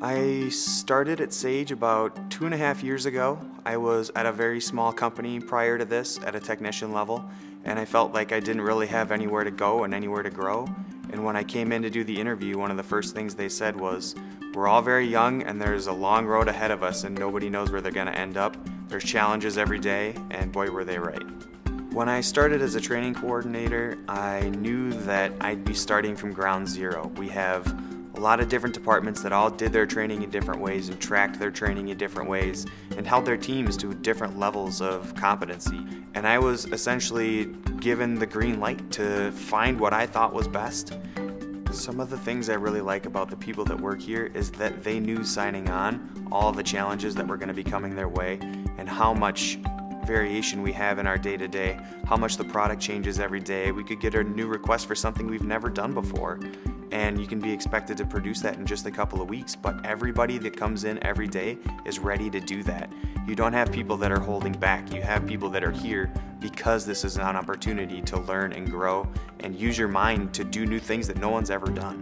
I started at Sage about 2.5 years ago. I was at a very small company prior to this at a technician level, and I felt like I didn't really have anywhere to go and anywhere to grow. And when I came in to do the interview, one of the first things they said was, "We're all very young and there's a long road ahead of us and nobody knows where they're going to end up. There's challenges every day," and boy were they right. When I started as a training coordinator, I knew that I'd be starting from ground zero. We have a lot of different departments that all did their training in different ways and tracked their training in different ways and held their teams to different levels of competency. And I was essentially given the green light to find what I thought was best. Some of the things I really like about the people that work here is that they knew signing on all of the challenges that were going to be coming their way and how much variation we have in our day-to-day, how much the product changes every day. We could get a new request for something we've never done before, and you can be expected to produce that in just a couple of weeks, but everybody that comes in every day is ready to do that. You don't have people that are holding back. You have people that are here because this is an opportunity to learn and grow and use your mind to do new things that no one's ever done.